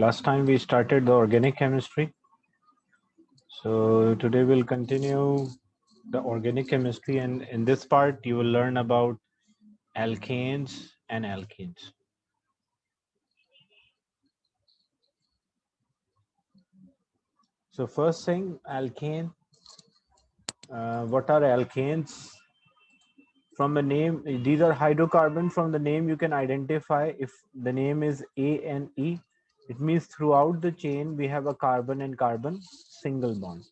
Last time we started the organic chemistry. So today we'll continue the organic chemistry, and in this part you will learn about alkanes and alkenes. So first thing, alkane. What are alkanes? From the name, these are hydrocarbons. From the name, you can identify if the name is A and E. It means throughout the chain we have a carbon and carbon single bond.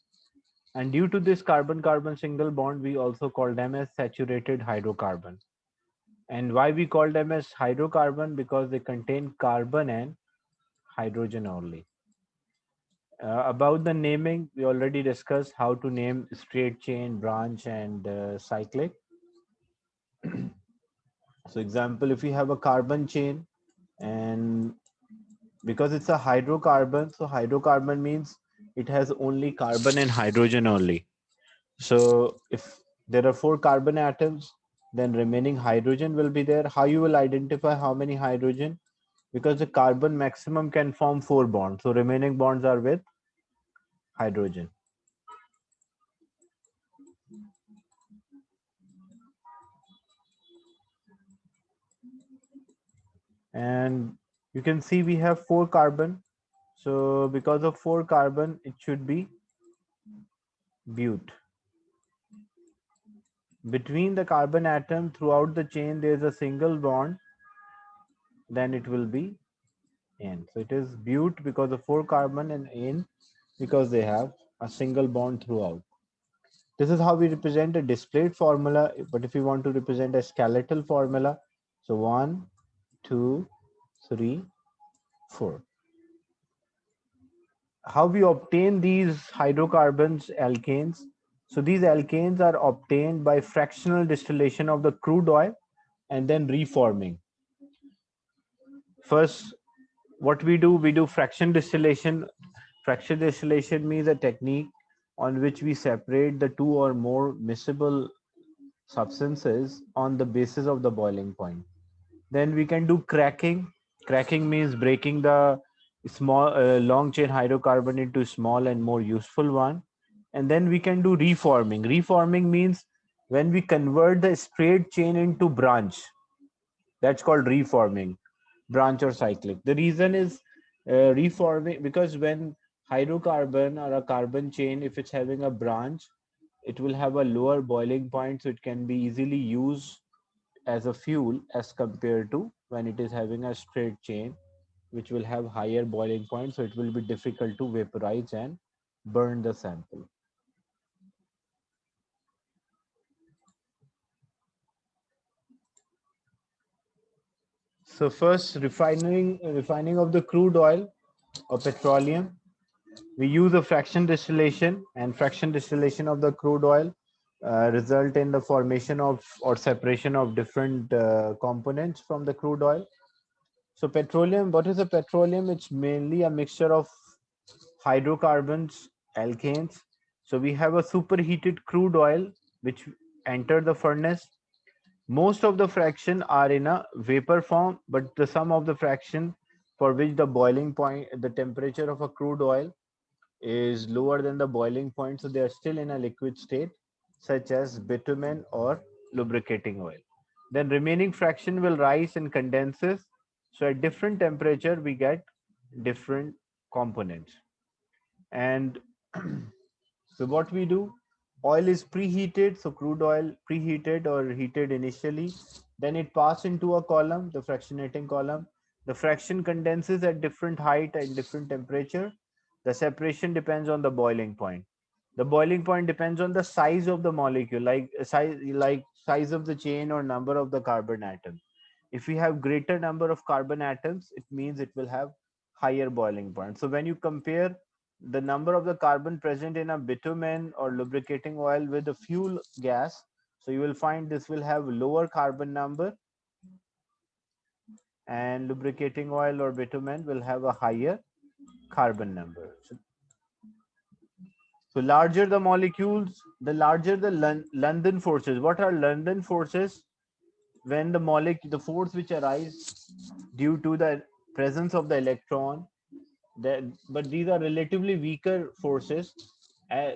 And due to this carbon-carbon single bond, we also call them as saturated hydrocarbon. And why we call them as hydrocarbon? Because they contain carbon and hydrogen only. About the naming, we already discussed how to name straight chain, branch, and cyclic. So example, if we have a carbon chain, and because it's a hydrocarbon, so hydrocarbon means it has only carbon and hydrogen only. So if there are 4 carbon atoms, then remaining hydrogen will be there. How you will identify how many hydrogen? Because the carbon maximum can form 4 bonds. So remaining bonds are with hydrogen. And you can see we have 4 carbon. So because of 4 carbon, it should be but. Between the carbon atom throughout the chain, there is a single bond, then it will be N. So it is but because of 4 carbon, and N because they have a single bond throughout. This is how we represent a displayed formula. But if you want to represent a skeletal formula, so 1, 2, 3, 4. How we obtain these hydrocarbons, alkanes? So these alkanes are obtained by fractional distillation of the crude oil and then reforming. First, what we do fraction distillation. Fraction distillation means a technique on which we separate the 2 or more miscible substances on the basis of the boiling point. Then we can do cracking. Cracking means breaking the small long chain hydrocarbon into small and more useful one. And then we can do reforming. Reforming means when we convert the straight chain into branch. That's called reforming, branch or cyclic. The reason is reforming because when hydrocarbon or a carbon chain, if it's having a branch, it will have a lower boiling point, so it can be easily used as a fuel as compared to when it is having a straight chain, which will have higher boiling point, so it will be difficult to vaporize and burn the sample. So first, refining of the crude oil or petroleum. We use a fraction distillation, and fraction distillation of the crude oil result in the formation of or separation of different components from the crude oil. So petroleum, what is a petroleum? It's mainly a mixture of hydrocarbons, alkanes. So we have a superheated crude oil which enter the furnace. Most of the fraction are in a vapor form, but the sum of the fraction for which the boiling point, the temperature of a crude oil is lower than the boiling point, so they are still in a liquid state, such as bitumen or lubricating oil. Then remaining fraction will rise and condenses. So at different temperature, we get different components. And so what we do, oil is preheated. So crude oil preheated or heated initially, then it passes into a column, the fractionating column. The fraction condenses at different height and different temperature. The separation depends on the boiling point. The boiling point depends on the size of the molecule, like size of the chain or number of the carbon atoms. If we have greater number of carbon atoms, it means it will have higher boiling point. So when you compare the number of the carbon present in a bitumen or lubricating oil with a fuel gas, so you will find this will have lower carbon number, and lubricating oil or bitumen will have a higher carbon number. So larger the molecules, the larger the London forces. What are London forces? When the force which arise due to the presence of the electron but these are relatively weaker forces.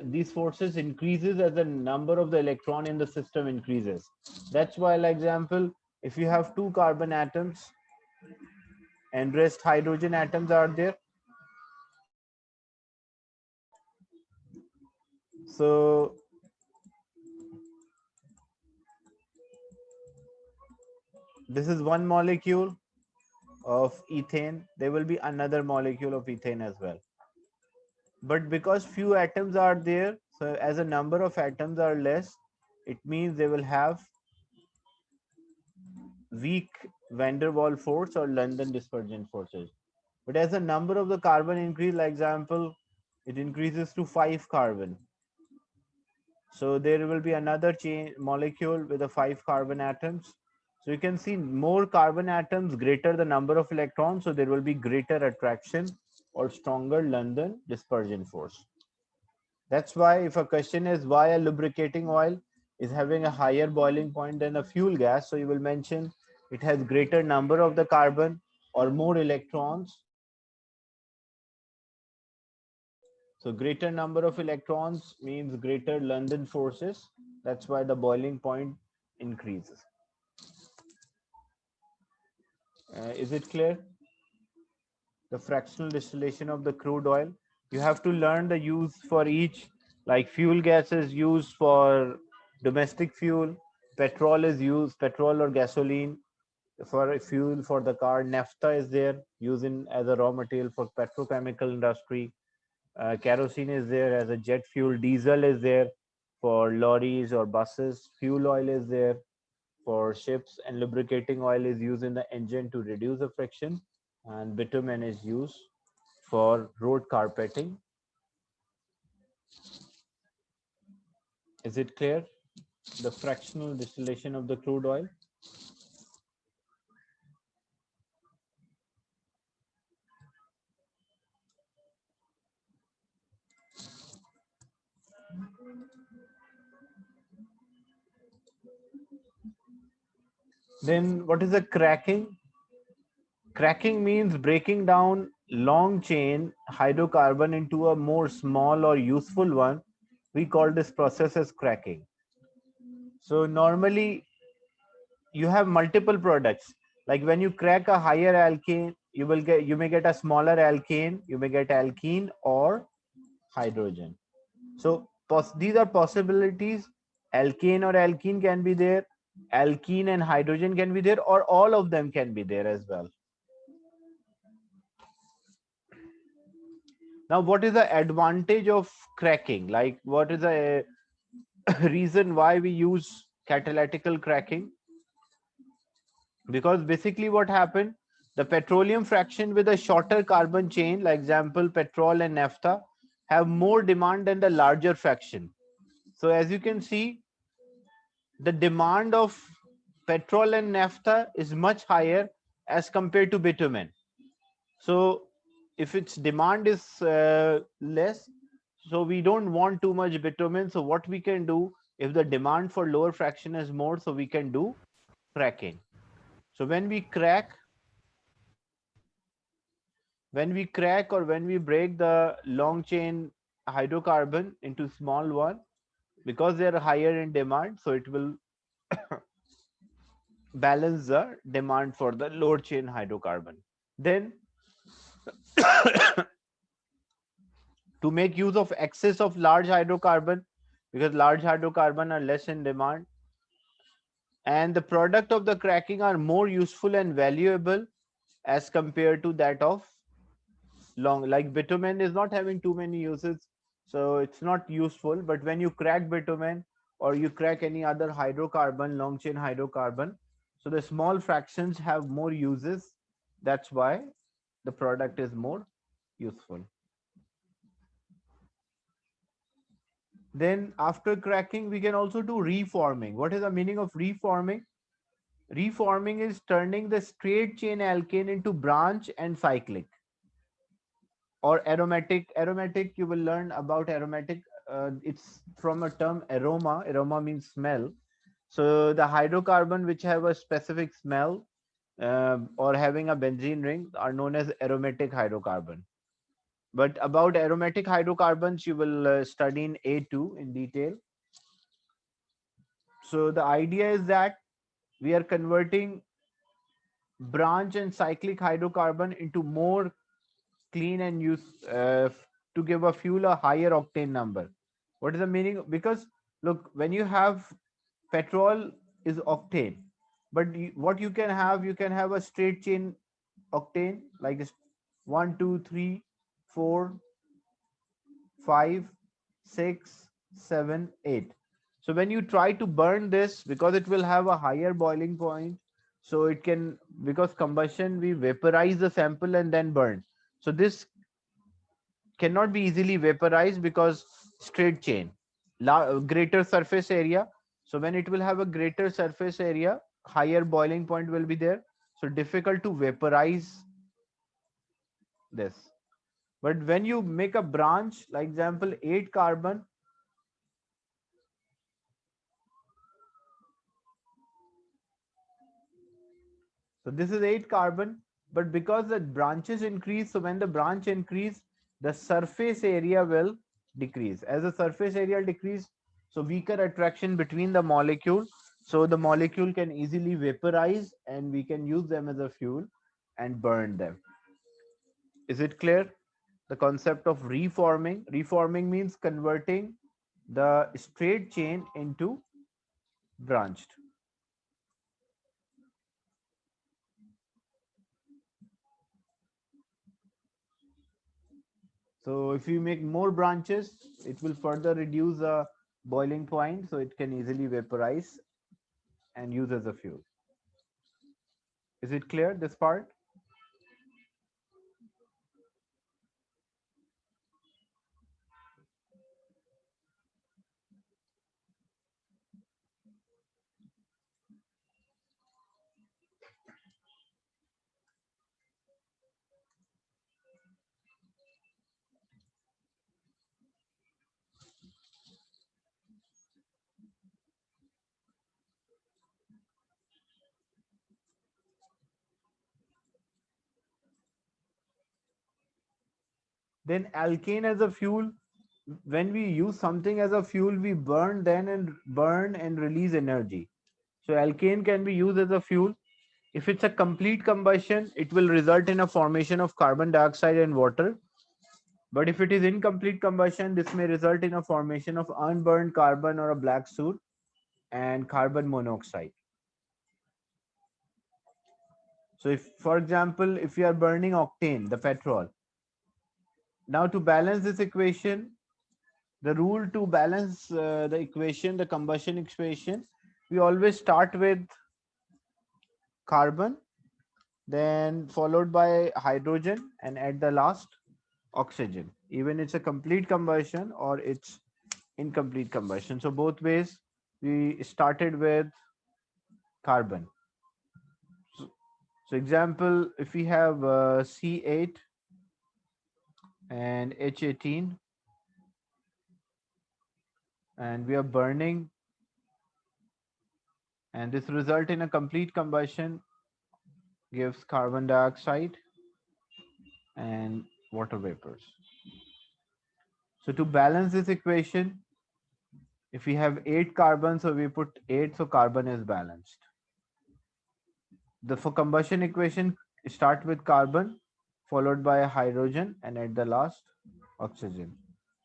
These forces increases as the number of the electron in the system increases. That's why, like example, if you have two carbon atoms and rest hydrogen atoms are there, so this is one molecule of ethane, there will be another molecule of ethane as well. But because few atoms are there, so as a number of atoms are less, it means they will have weak van der Waals force or London dispersion forces. But as the number of the carbon increase, like example, it increases to 5 carbon. So there will be another chain molecule with the 5 carbon atoms. So you can see more carbon atoms, greater the number of electrons. So there will be greater attraction or stronger London dispersion force. That's why if a question is why a lubricating oil is having a higher boiling point than a fuel gas, so you will mention it has greater number of the carbon or more electrons. So greater number of electrons means greater London forces. That's why the boiling point increases. Is it clear? The fractional distillation of the crude oil. You have to learn the use for each, like fuel gas is used for domestic fuel, petrol is used, petrol or gasoline for fuel for the car, naphtha is there, using as a raw material for petrochemical industry, kerosene is there as a jet fuel, diesel is there for lorries or buses, fuel oil is there for ships, and lubricating oil is used in the engine to reduce the friction, and bitumen is used for road carpeting. Is it clear? The fractional distillation of the crude oil. Then what is the cracking? Cracking means breaking down long chain hydrocarbon into a more small or useful one. We call this process as cracking. So normally you have multiple products. Like when you crack a higher alkane, you may get a smaller alkane, you may get alkene or hydrogen. So these are possibilities. Alkane or alkene can be there, alkene and hydrogen can be there, or all of them can be there as well. Now, what is the advantage of cracking? Like, what is the reason why we use catalytical cracking? Because basically what happened, the petroleum fraction with a shorter carbon chain, like example, petrol and naphtha, have more demand than the larger fraction. So as you can see, the demand of petrol and naphtha is much higher as compared to bitumen. So if its demand is less, so we don't want too much bitumen. So what we can do, if the demand for lower fraction is more, so we can do cracking. So when we crack or when we break the long chain hydrocarbon into small one, because they are higher in demand, so it will balance the demand for the lower chain hydrocarbon. Then to make use of excess of large hydrocarbon, because large hydrocarbon are less in demand, and the product of the cracking are more useful and valuable as compared to that of long, like bitumen is not having too many uses, so it's not useful. But when you crack bitumen or you crack any other hydrocarbon, long chain hydrocarbon, so the small fractions have more uses. That's why the product is more useful. Then after cracking, we can also do reforming. What is the meaning of reforming? Reforming is turning the straight chain alkane into branch and cyclic or aromatic. Aromatic, you will learn about aromatic. It's from a term aroma. Aroma means smell. So the hydrocarbon which have a specific smell or having a benzene ring are known as aromatic hydrocarbon. But about aromatic hydrocarbons, you will study in A2 in detail. So the idea is that we are converting branch and cyclic hydrocarbon into more clean and use to give a fuel a higher octane number. What is the meaning? Because look, when you have petrol is octane, but what you can have a straight chain octane like this: 1, 2, 3, 4, 5, 6, 7, 8. So when you try to burn this, because it will have a higher boiling point, so it can, because combustion, we vaporize the sample and then burn. So this cannot be easily vaporized because straight chain, greater surface area. So when it will have a greater surface area, higher boiling point will be there. So difficult to vaporize this. But when you make a branch, like example 8 carbon, so this is 8 carbon, but because the branches increase, so when the branch increase, the surface area will decrease. As the surface area decrease, so weaker attraction between the molecule, so the molecule can easily vaporize and we can use them as a fuel and burn them. Is it clear? The concept of reforming. Reforming means converting the straight chain into branched. So if you make more branches, it will further reduce the boiling point, so it can easily vaporize and use as a fuel. Is it clear, this part? Then alkane as a fuel, when we use something as a fuel, we burn and release energy. So alkane can be used as a fuel. If it's a complete combustion, it will result in a formation of carbon dioxide and water. But if it is incomplete combustion, this may result in a formation of unburned carbon or a black soot and carbon monoxide. So if, for example, if you are burning octane, the petrol, now to balance this equation, the rule to balance the equation, the combustion equation, we always start with carbon, then followed by hydrogen, and at the last, oxygen. Even it's a complete combustion or it's incomplete combustion. So both ways, we started with carbon. So example, if we have C8 and H18, and we are burning, and this result in a complete combustion gives carbon dioxide and water vapors. So to balance this equation, if we have 8 carbon, so we put 8, so carbon is balanced. The for combustion equation, start with carbon followed by hydrogen and at the last oxygen.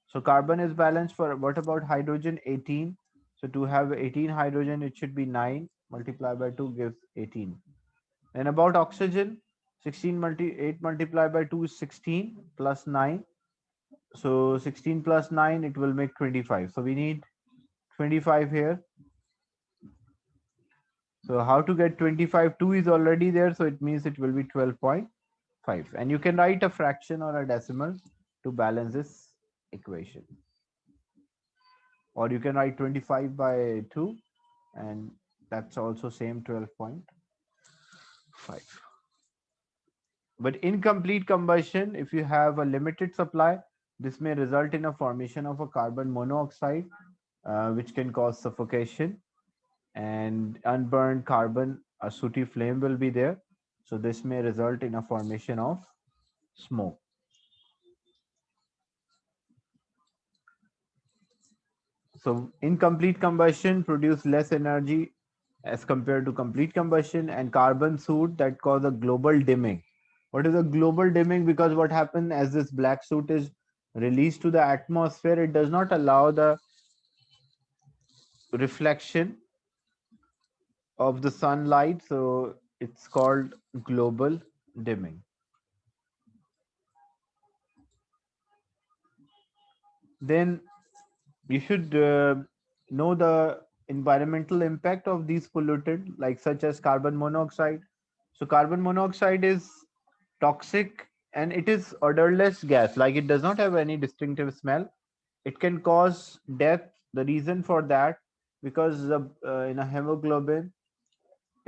So carbon is balanced. For what about hydrogen? 18. So to have 18 hydrogen, it should be 9 multiplied by 2 gives 18. And about oxygen, 16 8 multiplied by 2 is 16 plus 9. So 16 plus 9, it will make 25. So we need 25 here. So how to get 25? 2 is already there, so it means it will be 12.5. And you can write a fraction or a decimal to balance this equation. Or you can write 25 by 2, and that's also same 12.5. But incomplete combustion, if you have a limited supply, this may result in a formation of a carbon monoxide, which can cause suffocation, and unburned carbon, a sooty flame will be there. So this may result in a formation of smoke. So incomplete combustion produce less energy as compared to complete combustion, and carbon soot that cause a global dimming. What is a global dimming? Because what happens as this black soot is released to the atmosphere, it does not allow the reflection of the sunlight, so it's called global dimming. Then you should know the environmental impact of these pollutants, like such as carbon monoxide. So carbon monoxide is toxic and it is odorless gas, like it does not have any distinctive smell. It can cause death. The reason for that, because in a hemoglobin,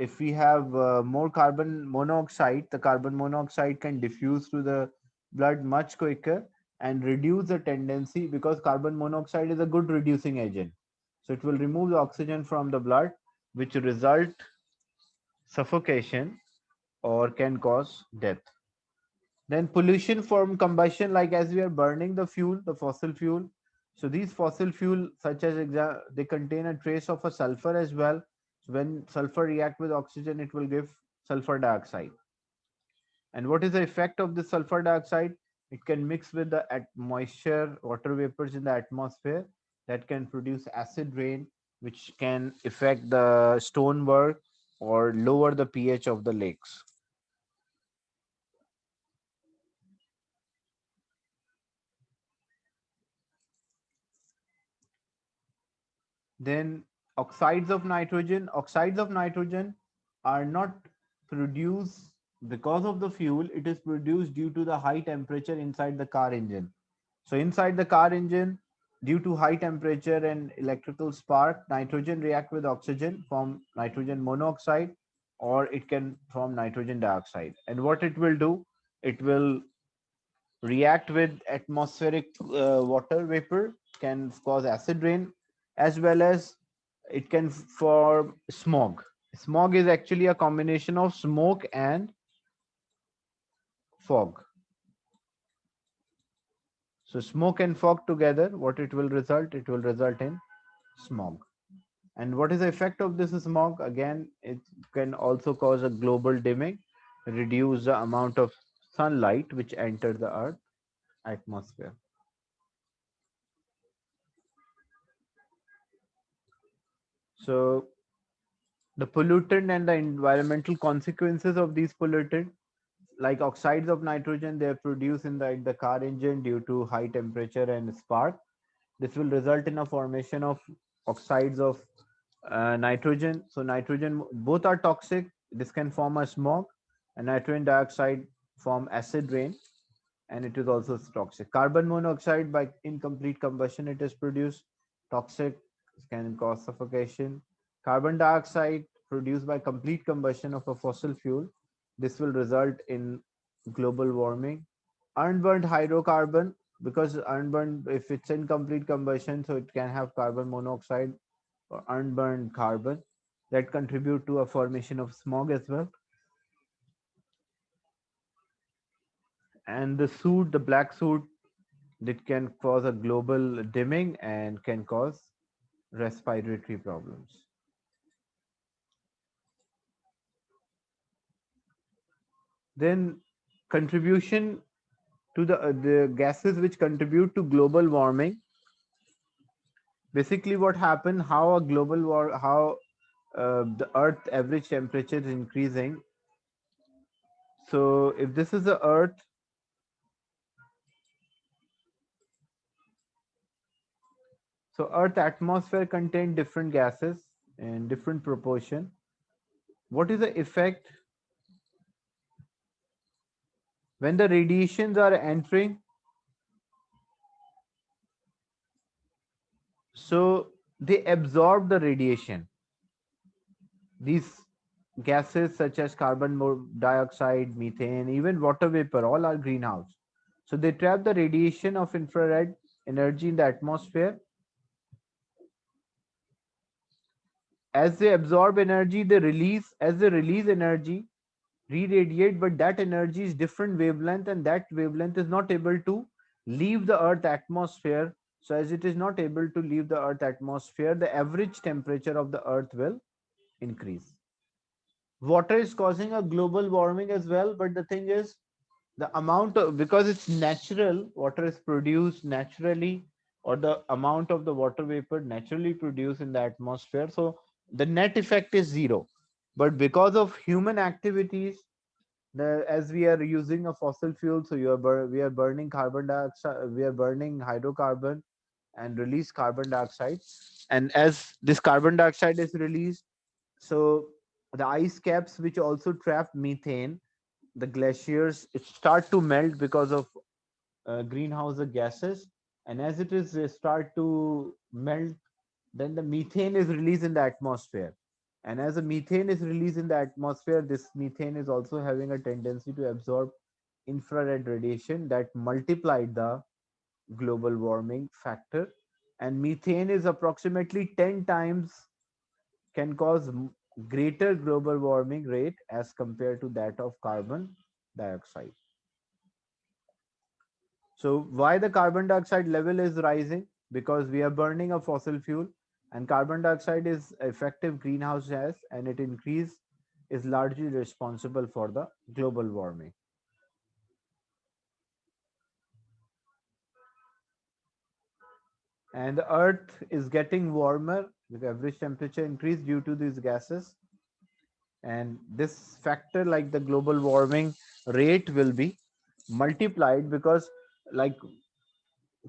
if we have more carbon monoxide, the carbon monoxide can diffuse to the blood much quicker and reduce the tendency, because carbon monoxide is a good reducing agent. So it will remove the oxygen from the blood, which result suffocation or can cause death. Then pollution from combustion, like as we are burning the fuel, the fossil fuel. So these fossil fuel, such as they contain a trace of a sulfur as well. So when sulfur react with oxygen, it will give sulfur dioxide. And what is the effect of this sulfur dioxide? It can mix with the moisture, water vapors in the atmosphere that can produce acid rain, which can affect the stonework or lower the pH of the lakes. Then oxides of nitrogen. Oxides of nitrogen are not produced because of the fuel. It is produced due to the high temperature inside the car engine. So inside the car engine, due to high temperature and electrical spark, nitrogen react with oxygen, form nitrogen monoxide, or it can form nitrogen dioxide. And what it will do, it will react with atmospheric water vapor, can cause acid rain, as well as it can form smog. Smog is actually a combination of smoke and fog. So smoke and fog together, what it will result? It will result in smog. And what is the effect of this smog? Again, it can also cause a global dimming, reduce the amount of sunlight which enter the earth atmosphere. So the pollutant and the environmental consequences of these pollutants, like oxides of nitrogen, they are produced in the car engine due to high temperature and spark. This will result in a formation of oxides of nitrogen. So nitrogen, both are toxic. This can form a smog, and nitrogen dioxide form acid rain, and it is also toxic. Carbon monoxide, by incomplete combustion, it is produced, toxic, can cause suffocation. Carbon dioxide produced by complete combustion of a fossil fuel, this will result in global warming. Unburned hydrocarbon, because unburned, if it's incomplete combustion, so it can have carbon monoxide or unburned carbon that contribute to a formation of smog as well. And the soot, the black soot, that can cause a global dimming and can cause respiratory problems. Then contribution to the gases which contribute to global warming. Basically, what happened? How a global war, how the Earth average temperature is increasing. So if this is the Earth, so Earth atmosphere contain different gases in different proportion. What is the effect when the radiations are entering? So they absorb the radiation. These gases such as carbon dioxide, methane, even water vapor, all are greenhouse. So they trap the radiation of infrared energy in the atmosphere. As they absorb energy, they release, as they release energy, re-radiate, but that energy is different wavelength, and that wavelength is not able to leave the Earth atmosphere So as it is not able to leave the Earth atmosphere, the average temperature of the Earth will increase. Water is causing a global warming as well, but the thing is, the amount of, because it's natural, water is produced naturally, or the amount of the water vapor naturally produced in the atmosphere, so the net effect is zero. But because of human activities, as we are using a fossil fuel, so we are burning carbon dioxide, we are burning hydrocarbon and release carbon dioxide, and as this carbon dioxide is released, so the ice caps which also trap methane, the glaciers, it start to melt because of greenhouse gases, and as it is start to melt, then the methane is released in the atmosphere, and as the methane is released in the atmosphere, this methane is also having a tendency to absorb infrared radiation that multiplied the global warming factor, and methane is approximately 10 times, can cause greater global warming rate as compared to that of carbon dioxide. So why the carbon dioxide level is rising? Because we are burning a fossil fuel, and carbon dioxide is effective greenhouse gas, and it increase is largely responsible for the global warming. And the earth is getting warmer with average temperature increase due to these gases, and this factor, like the global warming rate, will be multiplied because, like,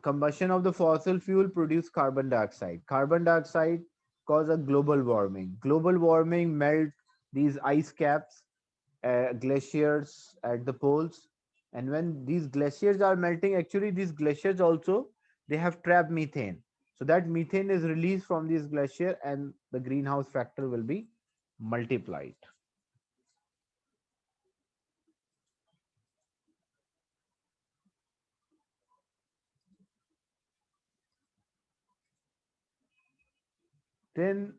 combustion of the fossil fuel produce carbon dioxide. Carbon dioxide cause a global warming. Global warming melt these ice caps, glaciers at the poles, and when these glaciers are melting, actually these glaciers also, they have trapped methane. So that methane is released from these glacier, and the greenhouse factor will be multiplied. Then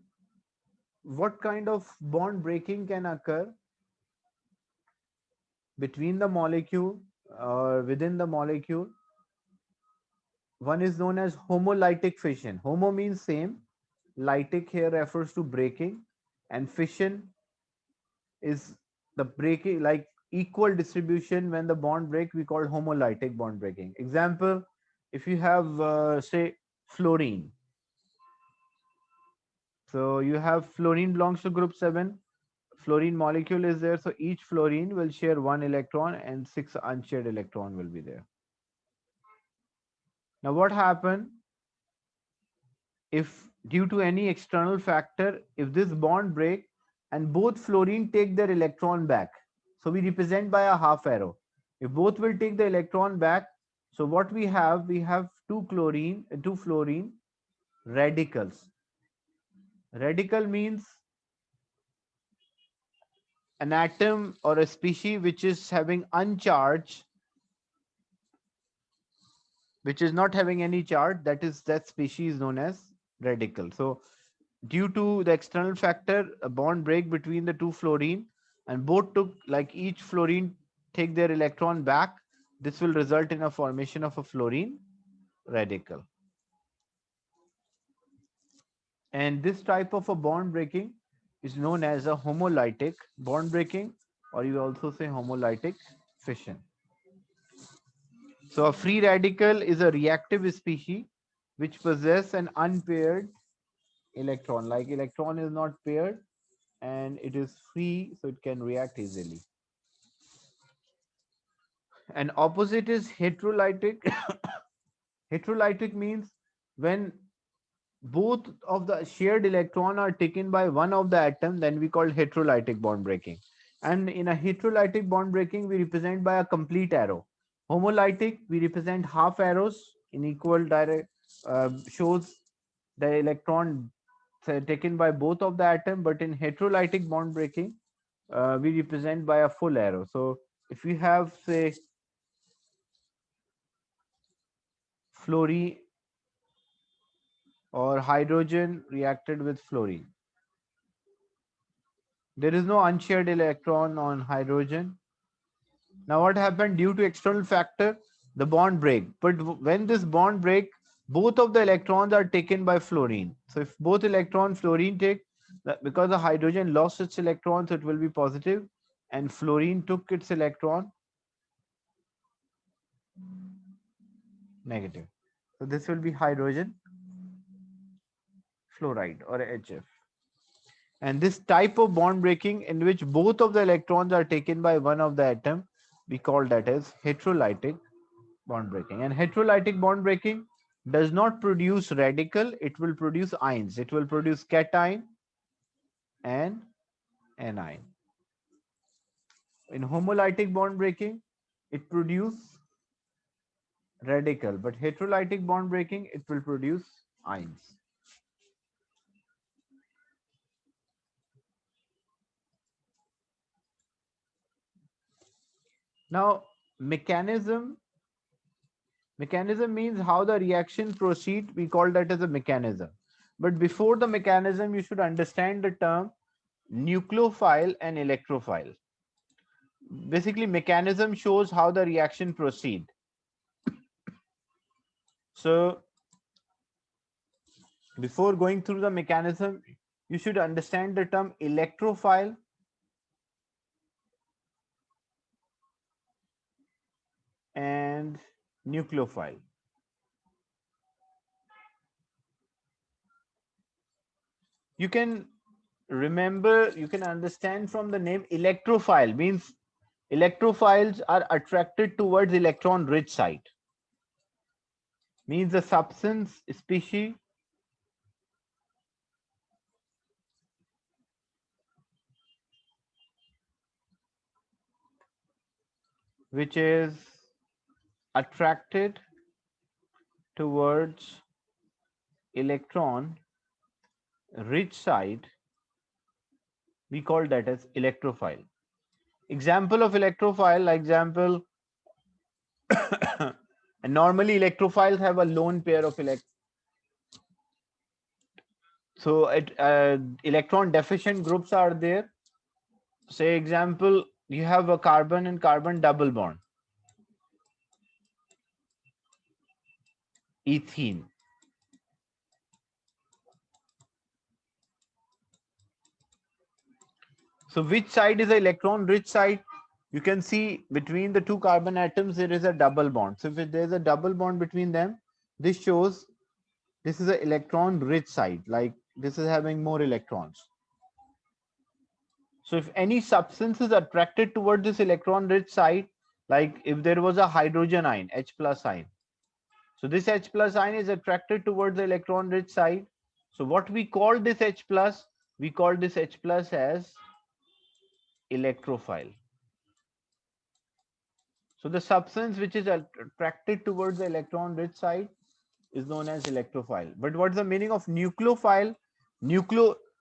what kind of bond breaking can occur between the molecule or within the molecule? One is known as homolytic fission. Homo means same, lytic here refers to breaking, and fission is the breaking, like equal distribution. When the bond break, we call homolytic bond breaking. Example, if you have say fluorine, so you have fluorine belongs to group 7, fluorine molecule is there, so each fluorine will share one electron and 6 unshared electron will be there. Now what happened if, due to any external factor, if this bond break and both fluorine take their electron back, so we represent by a half arrow. If both will take the electron back, so what we have two fluorine radicals. Radical means an atom or a species which is having uncharged, which is not having any charge, that species is known as radical. So due to the external factor, a bond break between the two fluorine, and both took, like each fluorine take their electron back, this will result in a formation of a fluorine radical. And this type of a bond breaking is known as a homolytic bond breaking, or you also say homolytic fission. So a free radical is a reactive species which possess an unpaired electron, like electron is not paired and it is free, so it can react easily. And opposite is heterolytic. Heterolytic means when both of the shared electron are taken by one of the atom, then we call heterolytic bond breaking. And in a heterolytic bond breaking, we represent by a complete arrow. Homolytic, we represent half arrows in equal direct, shows the electron taken by both of the atom. But in heterolytic bond breaking, we represent by a full arrow. So if we have, say, fluorine or hydrogen reacted with fluorine, there is no unshared electron on hydrogen. Now what happened? Due to external factor, the bond break. But when this bond break, both of the electrons are taken by fluorine. So if both electron fluorine take, because the hydrogen lost its electron, so it will be positive, and fluorine took its electron, negative. So this will be hydrogen fluoride or HF. And this type of bond breaking in which both of the electrons are taken by one of the atom, we call that as heterolytic bond breaking. And heterolytic bond breaking does not produce radical, it will produce ions. It will produce cation and anion. In homolytic bond breaking, it produces radical, but heterolytic bond breaking, it will produce ions. Now, mechanism means how the reaction proceed. We call that as a mechanism. But before the mechanism, you should understand the term nucleophile and electrophile. Basically, mechanism shows how the reaction proceed. So before going through the mechanism, you should understand the term electrophile and nucleophile. You can remember, you can understand from the name electrophile means electrophiles are attracted towards electron rich site. Means the substance species which is attracted towards electron rich site, we call that as electrophile. Example of electrophile, like example, and normally electrophiles have a lone pair of so electron deficient groups are there. Say example, you have a carbon and carbon double bond, ethene. So which side is the electron rich side? You can see between the two carbon atoms there is a double bond. So if there is a double bond between them, this shows this is an electron rich side, like this is having more electrons. So if any substance is attracted toward this electron rich side, like if there was a hydrogen ion, H plus ion, so this H plus ion is attracted towards the electron rich side. So what we call this H plus, we call this H plus as electrophile. So the substance which is attracted towards the electron rich side is known as electrophile. But what's the meaning of nucleophile?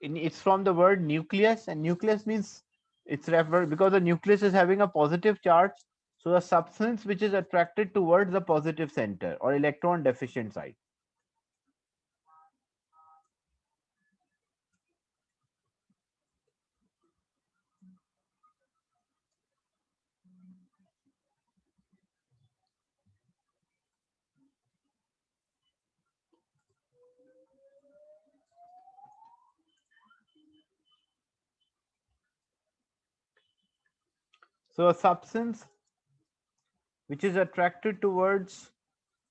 It's from the word nucleus, and nucleus means it's referred because the nucleus is having a positive charge. So a substance which is attracted towards the positive center or electron deficient side. So a substance which is attracted towards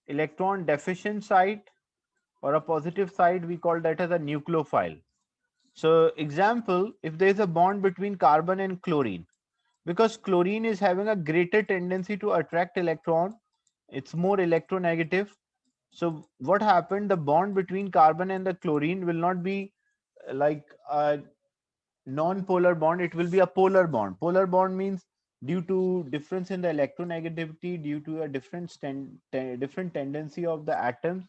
electron deficient side or a positive side, we call that as a nucleophile. So example, if there is a bond between carbon and chlorine, because chlorine is having a greater tendency to attract electron, it's more electronegative. So what happened, the bond between carbon and the chlorine will not be like a non-polar bond, it will be a polar bond. Polar bond means due to difference in the electronegativity, due to a different tendency of the atoms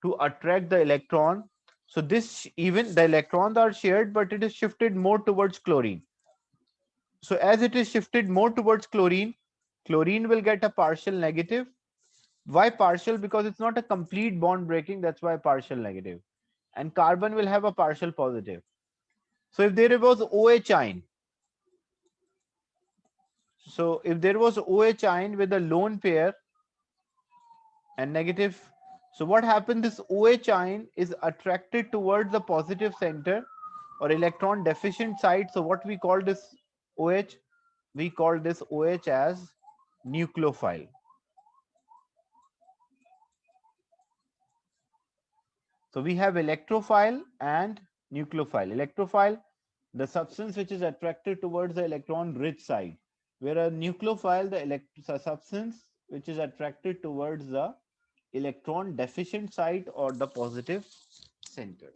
to attract the electron. So this, even the electrons are shared, but it is shifted more towards chlorine. So as it is shifted more towards chlorine, chlorine will get a partial negative. Why partial? Because it's not a complete bond breaking, that's why partial negative. And carbon will have a partial positive. So if there was OH ion, with a lone pair and negative, So what happened, this OH ion is attracted towards the positive center or electron deficient side. So what we call this OH, we call this OH as nucleophile. So we have electrophile and nucleophile. Electrophile, the substance which is attracted towards the electron rich side, whereas nucleophile, the substance which is attracted towards the electron deficient side or the positive center.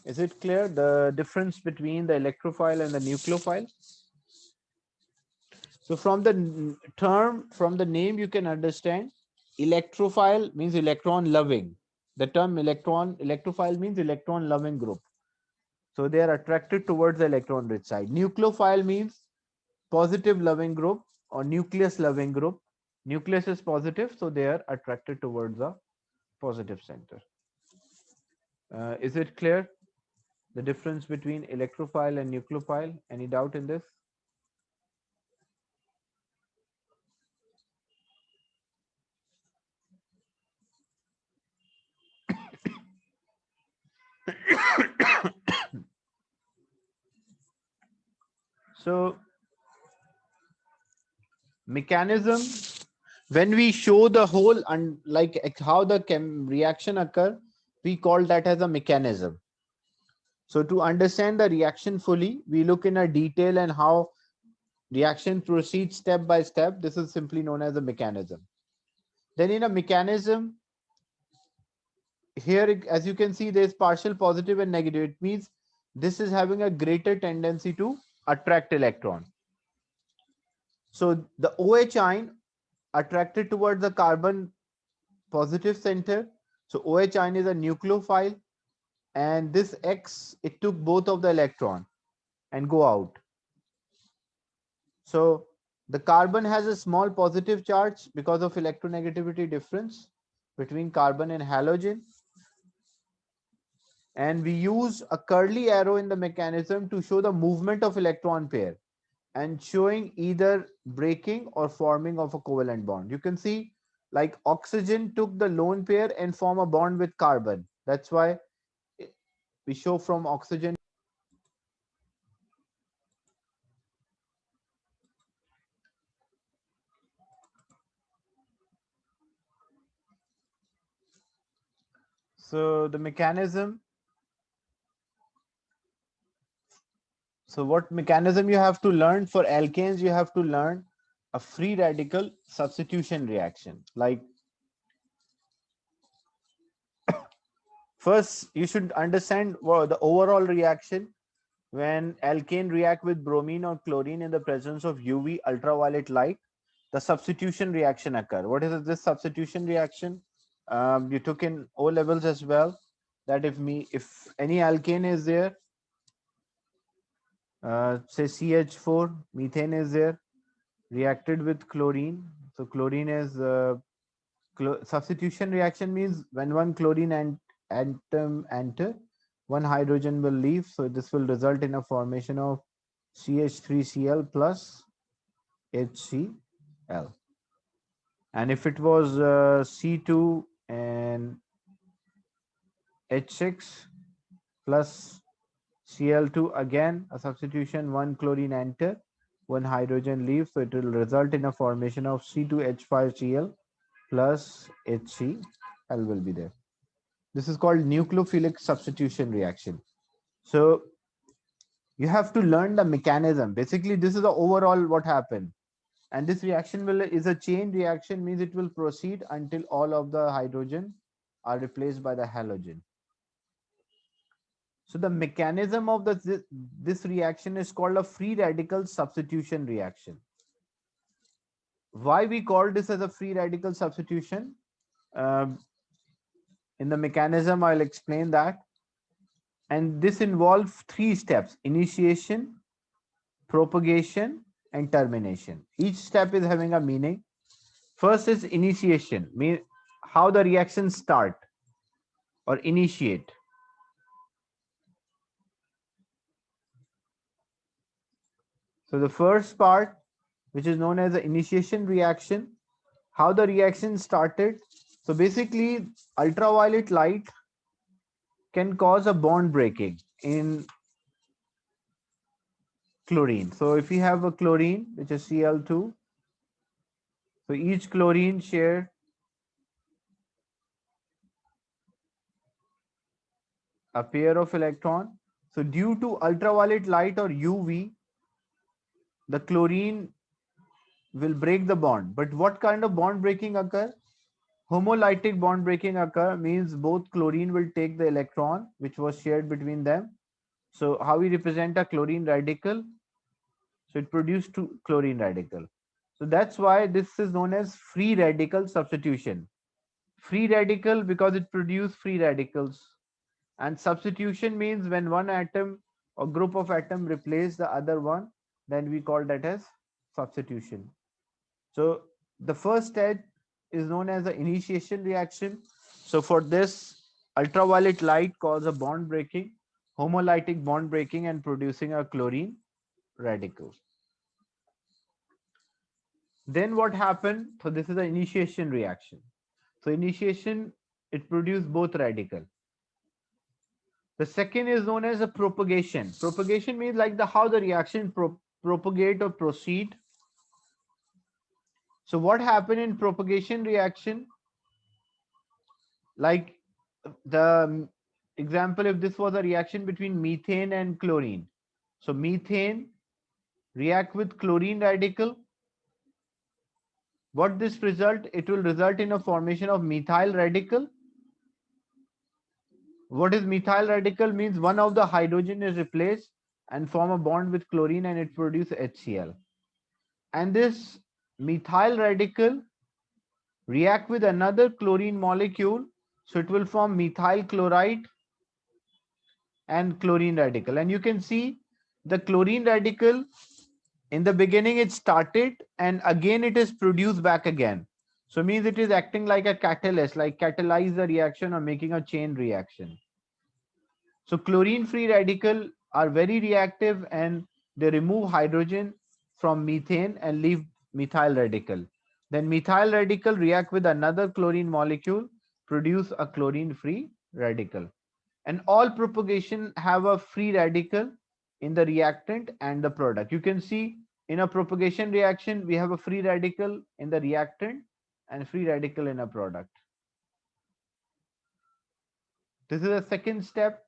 Is it clear the difference between the electrophile and the nucleophile? So from the term, from the name, you can understand electrophile means electron loving. The term electrophile means electron loving group. So they are attracted towards the electron rich side. Nucleophile means positive loving group or nucleus loving group. Nucleus is positive, so they are attracted towards the positive center. Is it clear the difference between electrophile and nucleophile? Any doubt in this? So mechanism, when we show the whole and like how the reaction occur, we call that as a mechanism. So to understand the reaction fully, we look in a detail and how reaction proceeds step by step. This is simply known as a mechanism. Then in a mechanism, here as you can see, there's partial positive and negative. It means this is having a greater tendency to attract electron. So the OH ion attracted towards the carbon positive center. So OH ion is a nucleophile, and this X, it took both of the electron and go out. So the carbon has a small positive charge because of electronegativity difference between carbon and halogen. And we use a curly arrow in the mechanism to show the movement of electron pair and showing either breaking or forming of a covalent bond. You can see like oxygen took the lone pair and form a bond with carbon. That's why we show from oxygen. So the mechanism. So what mechanism you have to learn for alkanes? You have to learn a free radical substitution reaction. Like first, you should understand the overall reaction when alkane react with bromine or chlorine in the presence of UV ultraviolet light. The substitution reaction occur. What is this substitution reaction? You took in O levels as well. That if any alkane is there, say CH4, methane is there, reacted with chlorine. So chlorine is substitution reaction means when one chlorine atom enter, one hydrogen will leave. So this will result in a formation of CH3Cl plus HCl. And if it was C2 and H6 plus Cl2, again a substitution, one chlorine enter, one hydrogen leaves, so it will result in a formation of C2H5Cl plus HCl will be there. This is called nucleophilic substitution reaction. So you have to learn the mechanism. Basically, this is the overall what happened. And this reaction is a chain reaction, means it will proceed until all of the hydrogen are replaced by the halogen. So the mechanism of this reaction is called a free radical substitution reaction. Why we call this as a free radical substitution? In the mechanism, I'll explain that. And this involves three steps: initiation, propagation, and termination. Each step is having a meaning. First is initiation, mean how the reactions start or initiate. So the first part, which is known as the initiation reaction, how the reaction started. So basically, ultraviolet light can cause a bond breaking in chlorine. So if we have a chlorine, which is Cl2, so each chlorine share a pair of electron. So due to ultraviolet light or UV, the chlorine will break the bond. But what kind of bond breaking occur? Homolytic bond breaking occur means both chlorine will take the electron which was shared between them. So how we represent a chlorine radical? So it produced two chlorine radical. So that's why this is known as free radical substitution. Free radical because it produces free radicals. And substitution means when one atom or group of atom replace the other one, then we call that as substitution. So the first stage is known as the initiation reaction. So for this, ultraviolet light causes a bond breaking, homolytic bond breaking and producing a chlorine radical. Then what happened? So this is the initiation reaction. So initiation, it produced both radical. The second is known as a propagation. Propagation means like the how the reaction propagate or proceed. So what happened in propagation reaction? Like the example, if this was a reaction between methane and chlorine. So methane react with chlorine radical. What this result? It will result in a formation of methyl radical. What is methyl radical? Means one of the hydrogen is replaced and form a bond with chlorine and it produces HCl. And this methyl radical react with another chlorine molecule. So it will form methyl chloride and chlorine radical. And you can see the chlorine radical in the beginning it started and again it is produced back again. So means it is acting like a catalyst, like catalyze the reaction or making a chain reaction. So chlorine free radical are very reactive and they remove hydrogen from methane and leave methyl radical. Then methyl radical react with another chlorine molecule, produce a chlorine free radical. And all propagation have a free radical in the reactant and the product. You can see in a propagation reaction, we have a free radical in the reactant and free radical in a product. This is a second step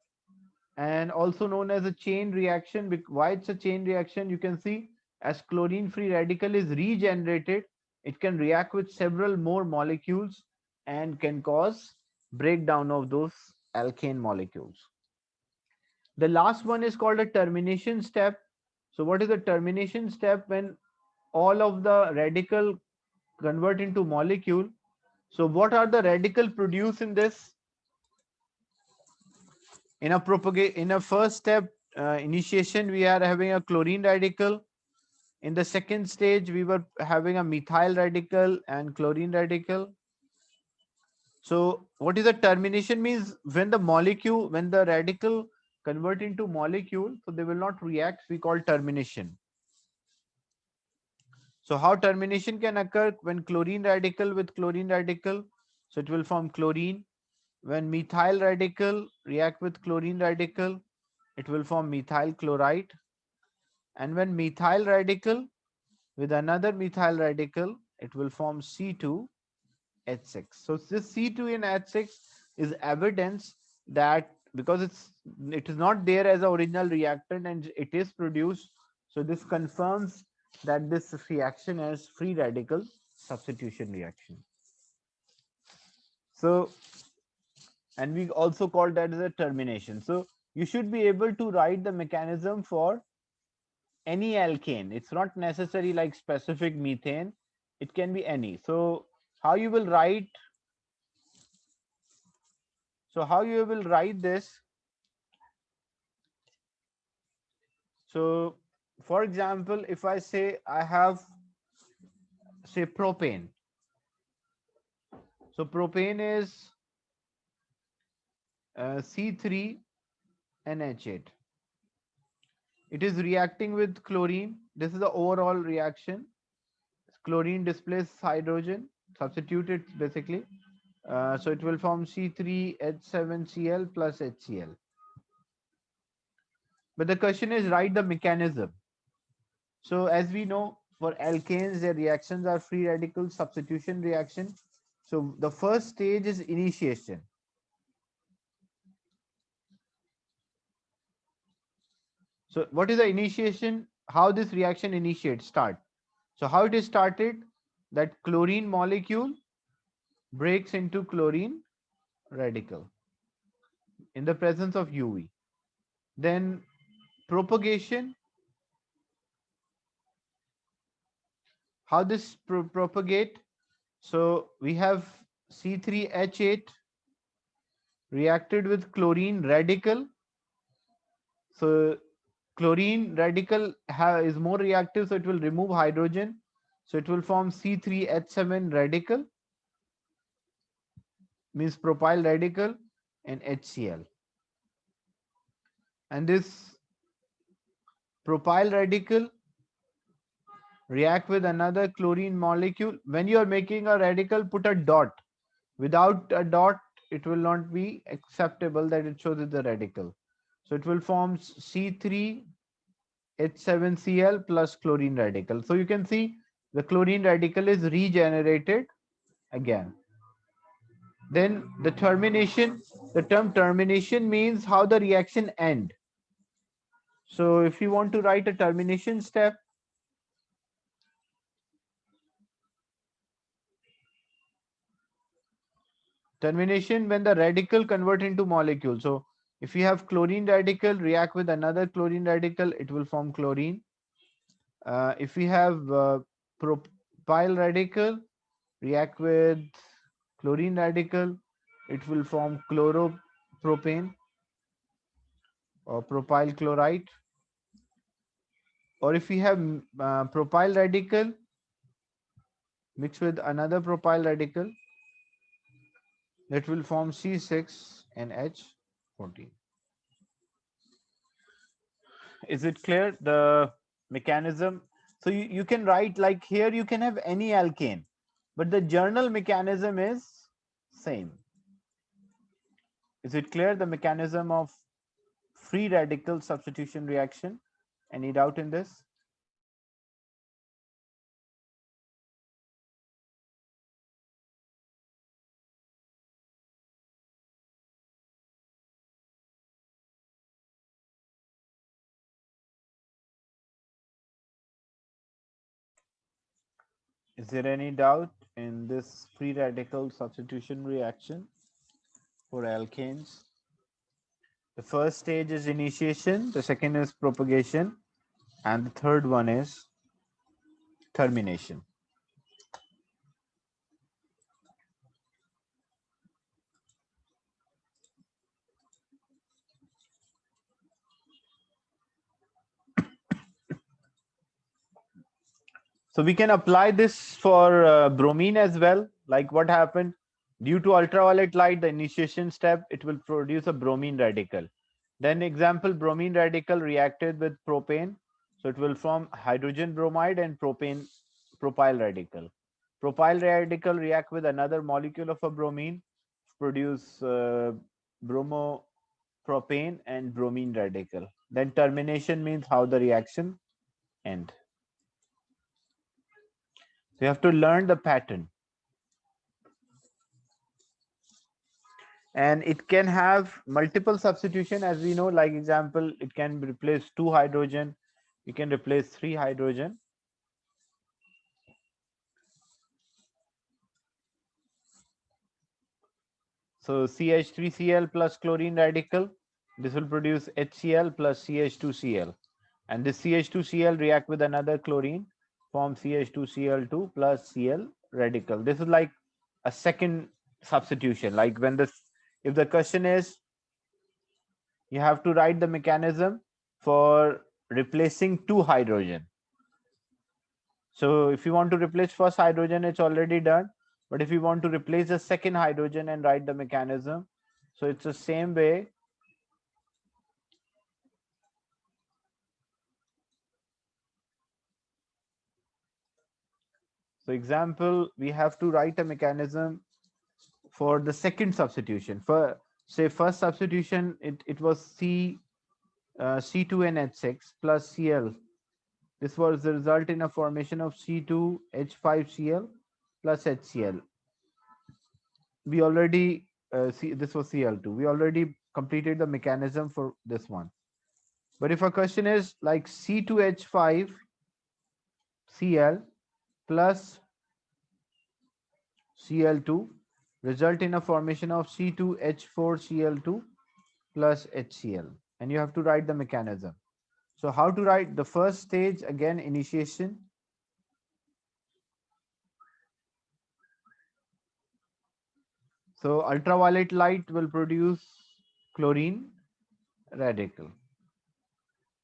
and also known as a chain reaction. Why it's a chain reaction? You can see as chlorine free radical is regenerated, it can react with several more molecules and can cause breakdown of those alkane molecules. The last one is called a termination step. So what is the termination step? When all of the radical convert into molecule. So what are the radical produced in this? In a first step initiation, we are having a chlorine radical. In the second stage, we were having a methyl radical and chlorine radical. So what is the termination? Means when the radical convert into molecule, so they will not react, we call termination. So how termination can occur? When chlorine radical with chlorine radical, so it will form chlorine. When methyl radical react with chlorine radical, it will form methyl chloride. And when methyl radical with another methyl radical, it will form C2H6. So this C2 in H6 is evidence that because it is not there as an original reactant and it is produced. So this confirms that this reaction is free radical substitution reaction. So, and we also call that as a termination. So you should be able to write the mechanism for any alkane. It's not necessary like specific methane. It can be any. So how you will write? So how you will write this? So for example, if I say I have say propane. So propane is C3NH8. It is reacting with chlorine. This is the overall reaction. Chlorine displaces hydrogen, substitute it basically. So it will form C3H7Cl plus HCl. But the question is, write the mechanism. So as we know, for alkanes, their reactions are free radical substitution reaction. So the first stage is initiation. So what is the initiation? How this reaction initiates, start. So how it is started? That chlorine molecule breaks into chlorine radical in the presence of UV. Then propagation. How this propagate? So we have C3H8 reacted with chlorine radical. So chlorine radical is more reactive, so it will remove hydrogen. So it will form C3H7 radical, means propyl radical, and HCl. And this propyl radical react with another chlorine molecule. When you are making a radical, put a dot. Without a dot, it will not be acceptable that it shows it's a radical. So it will form C3H7Cl plus chlorine radical. So you can see the chlorine radical is regenerated again. Then the termination, the term termination means how the reaction end. So if you want to write a termination step, termination when the radical convert into molecule. So if you have chlorine radical react with another chlorine radical, it will form chlorine. If we have propyl radical react with chlorine radical, it will form chloropropane or propyl chloride. Or if we have propyl radical mixed with another propyl radical, that will form C6NH14. Is it clear, the mechanism? So you can write like here, you can have any alkane, but the journal mechanism is same. Is it clear, the mechanism of free radical substitution reaction? Any doubt in this? Is there any doubt in this free radical substitution reaction for alkanes? The first stage is initiation, the second is propagation, and the third one is termination. So we can apply this for bromine as well. Like what happened? Due to ultraviolet light, the initiation step, it will produce a bromine radical. Then example, bromine radical reacted with propane. So it will form hydrogen bromide and propane propyl radical. Propyl radical react with another molecule of a bromine, produce bromopropane and bromine radical. Then termination means how the reaction end. So you have to learn the pattern. And it can have multiple substitution, as we know, like example, it can replace 2 hydrogen, you can replace 3 hydrogen. So CH3Cl plus chlorine radical, this will produce HCl plus CH2Cl, and this CH2Cl react with another chlorine, form CH2Cl2 plus Cl radical. This is like a second substitution. Like when this, if the question is, you have to write the mechanism for replacing 2 hydrogen. So if you want to replace first hydrogen, it's already done. But if you want to replace the second hydrogen and write the mechanism, so it's the same way. So example, we have to write a mechanism for the second substitution. For say first substitution, it was C2NH6 plus Cl. This was the result in a formation of C2H5Cl plus HCl. We already see this was Cl2. We already completed the mechanism for this one. But if a question is like C2H5Cl plus Cl2 result in a formation of C2H4Cl2 plus HCl, and you have to write the mechanism. So how to write the first stage? Again, initiation. So ultraviolet light will produce chlorine radical.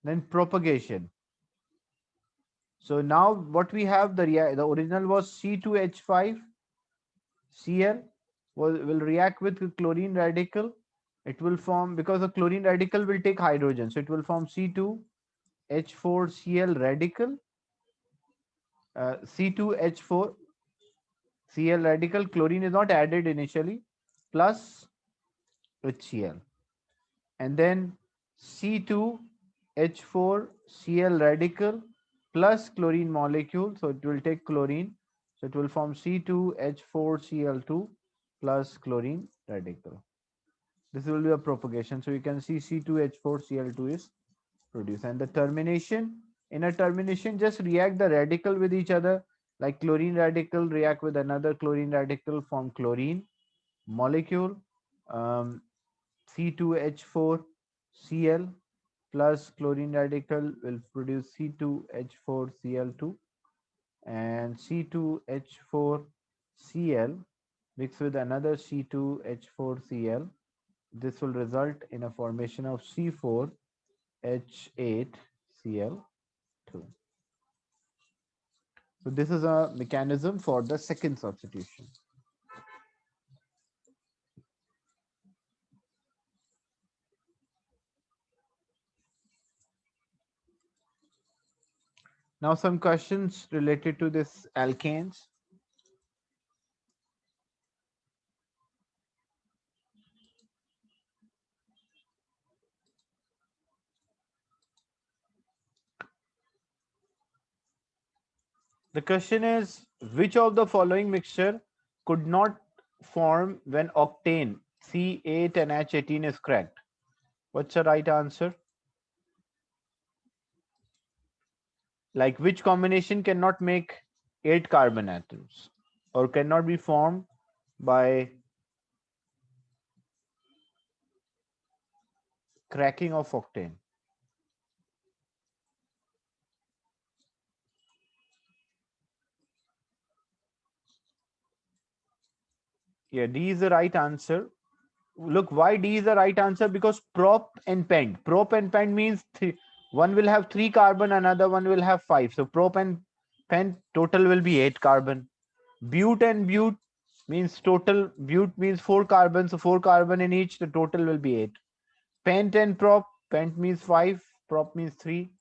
Then propagation. So now what we have, the original was C2H5Cl will react with the chlorine radical. It will form, because the chlorine radical will take hydrogen, so it will form C2H4Cl radical, C2H4Cl radical. Chlorine is not added initially, plus HCl, and then C2H4Cl radical plus chlorine molecule, so it will take chlorine, so it will form C2H4Cl2 plus chlorine radical. This will be a propagation. So you can see C2H4Cl2 is produced. And the termination, in a termination, just react the radical with each other, like chlorine radical react with another chlorine radical, form chlorine molecule. C2H4Cl plus chlorine radical will produce C2H4Cl2, and C2H4Cl mixed with another C2H4Cl. This will result in a formation of C4H8Cl2. So this is a mechanism for the second substitution. Now some questions related to this alkanes. The question is, which of the following mixture could not form when octane C8 and H18 is cracked? What's the right answer? Like which combination cannot make 8 carbon atoms or cannot be formed by cracking of octane? Yeah, D is the right answer. Look, why D is the right answer? Because prop and pent. Prop and pent means one will have 3 carbon, another one will have 5. So prop and pent total will be 8 carbon. Bute and bute means total, bute means 4 carbon, so 4 carbon in each, the total will be 8. Pent and prop, pent means 5, prop means 3.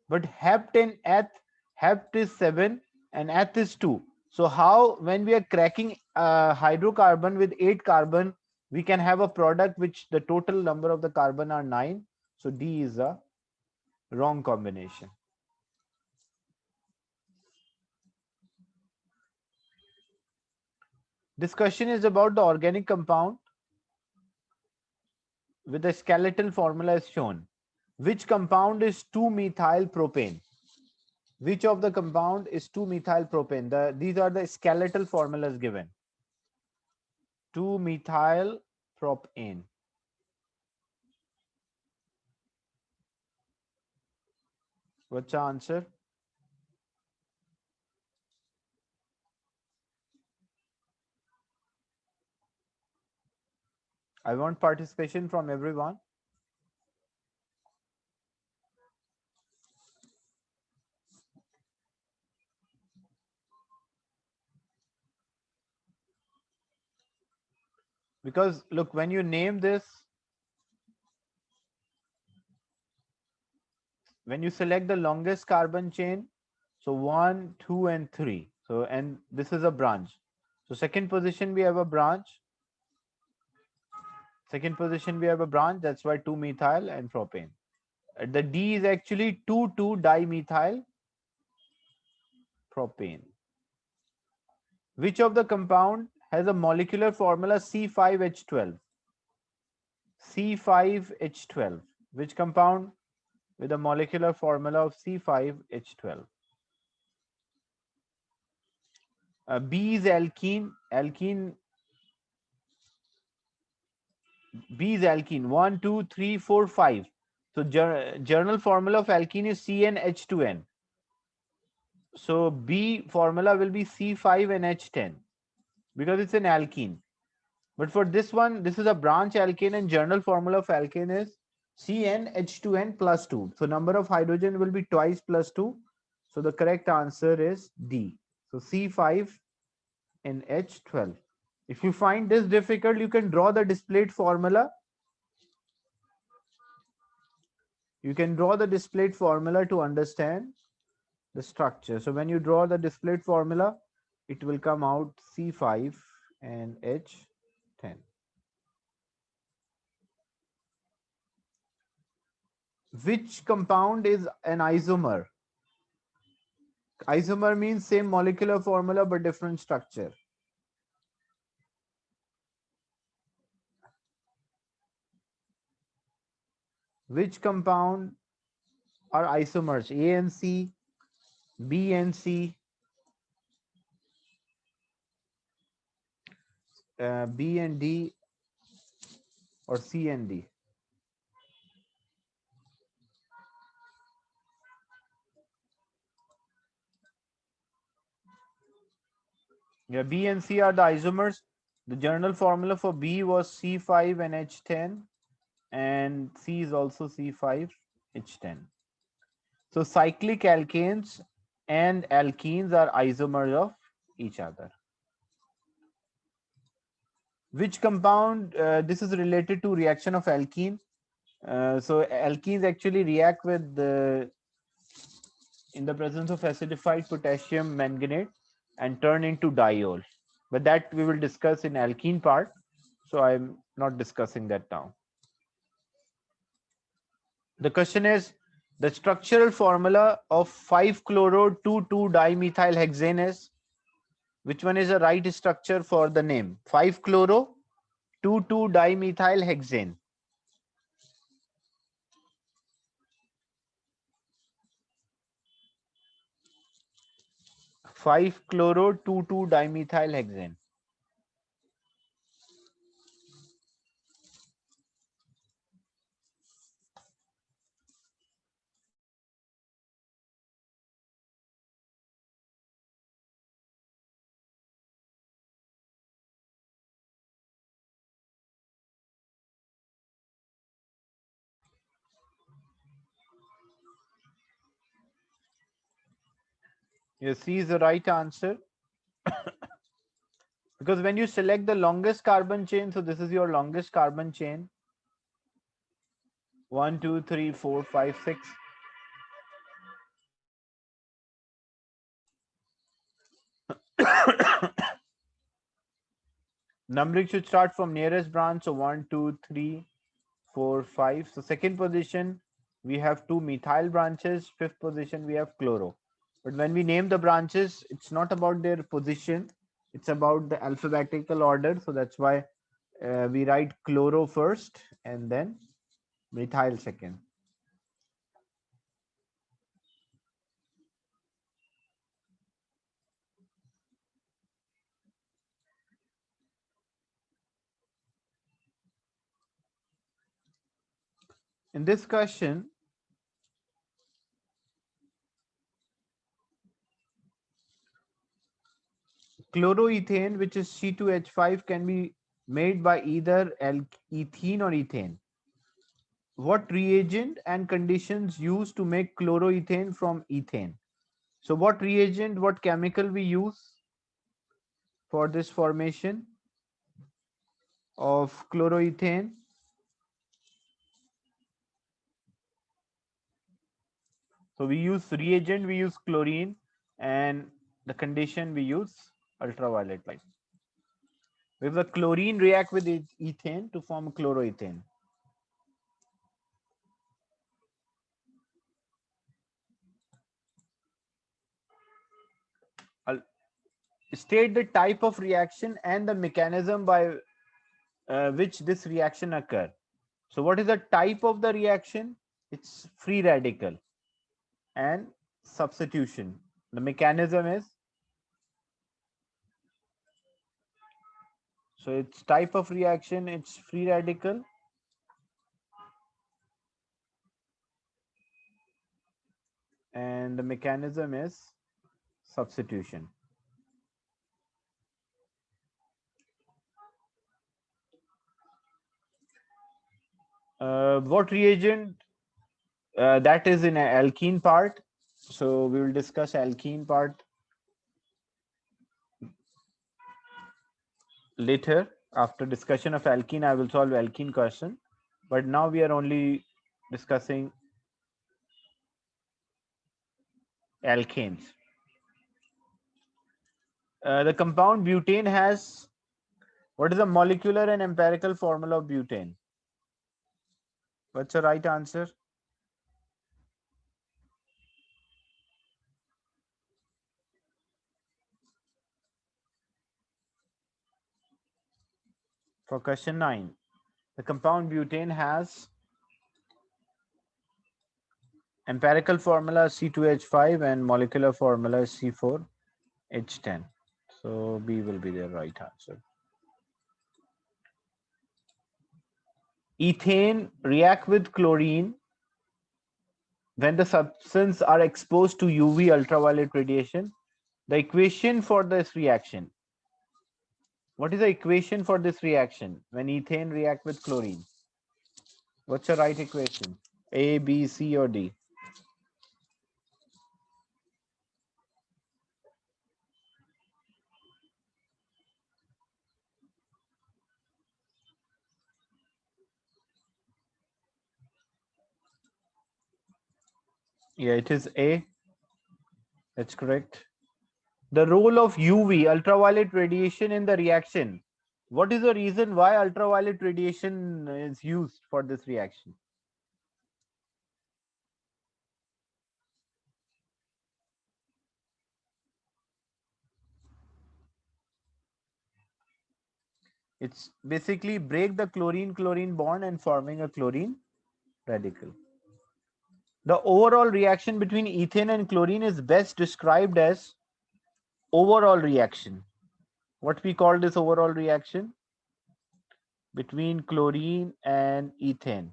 But hept and eth, hept is 7 and eth is 2. So how, when we are cracking hydrocarbon with 8 carbon, we can have a product which the total number of the carbon are 9. So D is a wrong combination. This question is about the organic compound with the skeletal formula is shown. Which compound is 2-methyl propane? Which of the compound is 2-methyl propane? These are the skeletal formulas given. 2-methyl propane. What's the answer? I want participation from everyone. Because look, when you name this, when you select the longest carbon chain, so 1, 2 and 3, so and this is a branch, so second position we have a branch, Second position, we have a branch. That's why 2-methyl and propane. The D is actually 2,2-dimethyl propane. Which of the compound has a molecular formula C5H12? C5H12. Which compound with a molecular formula of C5H12? B is alkene. B is alkene. 1, 2, 3, 4, 5. So journal formula of alkene is CnH2n. So B formula will be C5NH10 because it's an alkene. But for this one, this is a branch alkane and journal formula of alkane is CnH2n plus 2. So number of hydrogen will be twice plus 2. So the correct answer is D. So C5NH12. If you find this difficult, you can draw the displayed formula. You can draw the displayed formula to understand the structure. So when you draw the displayed formula, it will come out C5 and H10. Which compound is an isomer? Isomer means same molecular formula but different structure. Which compound are isomers? A and C, B and C, B and D, or C and D? Yeah, B and C are the isomers. The journal formula for B was C5 and H10, and C is also C5H10. So cyclic alkanes and alkenes are isomers of each other. Which compound, this is related to reaction of alkene. So alkenes actually react with in the presence of acidified potassium manganate and turn into diol. But that we will discuss in alkene part. So I'm not discussing that now. The question is the structural formula of 5-chloro-2,2-dimethyl hexane is, which one is the right structure for the name? 5-chloro-2,2-dimethyl hexane. 5-chloro-2,2-dimethyl hexane. Yes, C is the right answer. Because when you select the longest carbon chain, so this is your longest carbon chain. 1, 2, 3, 4, 5, 6. Numbering should start from nearest branch. So 1, 2, 3, 4, 5. So second position, we have 2 methyl branches. Fifth position, we have chloro. But when we name the branches, it's not about their position. It's about the alphabetical order. So that's why we write chloro first and then methyl second. In this question, chloroethane, which is C2H5, can be made by either ethene or ethane. What reagent and conditions used to make chloroethane from ethane? So what reagent, what chemical we use for this formation of chloroethane? So we use reagent, we use chlorine, and the condition we use ultraviolet light. If the chlorine react with ethane to form chloroethane. I'll state the type of reaction and the mechanism by which this reaction occur. So what is the type of the reaction? It's free radical and substitution. The mechanism is, so it's type of reaction, it's free radical and the mechanism is substitution. What reagent? That is in an alkene part. So we will discuss alkene part later. After discussion of alkene, I will solve alkene question. But now we are only discussing alkanes. The compound butane has, what is the molecular and empirical formula of butane? What's the right answer? For question 9, the compound butane has empirical formula C2H5 and molecular formula C4H10. So B will be the right answer. Ethane react with chlorine when the substance are exposed to UV ultraviolet radiation. The equation for this reaction. What is the equation for this reaction when ethane react with chlorine? What's the right equation? A, B, C, or D? Yeah, it is A. That's correct. The role of UV, ultraviolet radiation in the reaction. What is the reason why ultraviolet radiation is used for this reaction? It's basically break the chlorine-chlorine bond and forming a chlorine radical. The overall reaction between ethane and chlorine is best described as overall reaction. What we call this overall reaction? Between chlorine and ethane.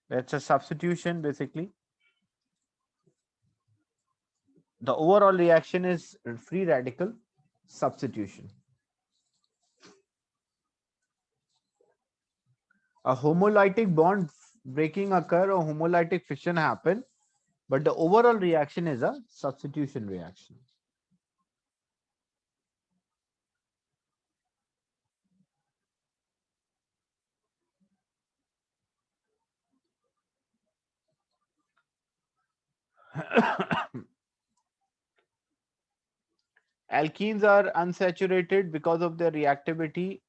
That's a substitution basically. The overall reaction is free radical substitution. A homolytic bond breaking occur or homolytic fission happen, but the overall reaction is a substitution reaction. Alkenes are unsaturated because of their reactivity.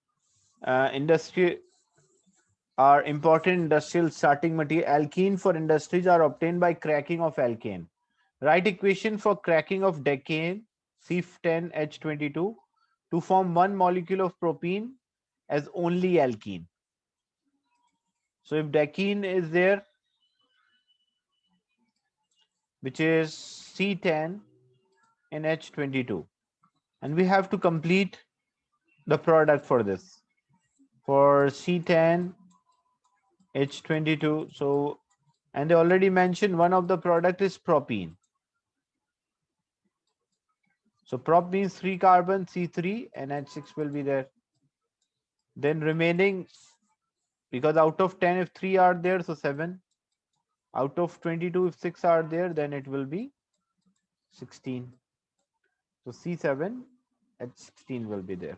Industry are important industrial starting material. Alkene for industries are obtained by cracking of alkane. Write equation for cracking of decane C10H22 to form one molecule of propene as only alkene. So if decene is there, which is C10 in H22, and we have to complete the product for this. For C10 H22, so, and they already mentioned one of the product is propene. So prop means 3 carbon, C3 and H6 will be there. Then remaining, because out of 10 if 3 are there, so 7. Out of 22 if 6 are there, then it will be 16. So C7 H16 will be there.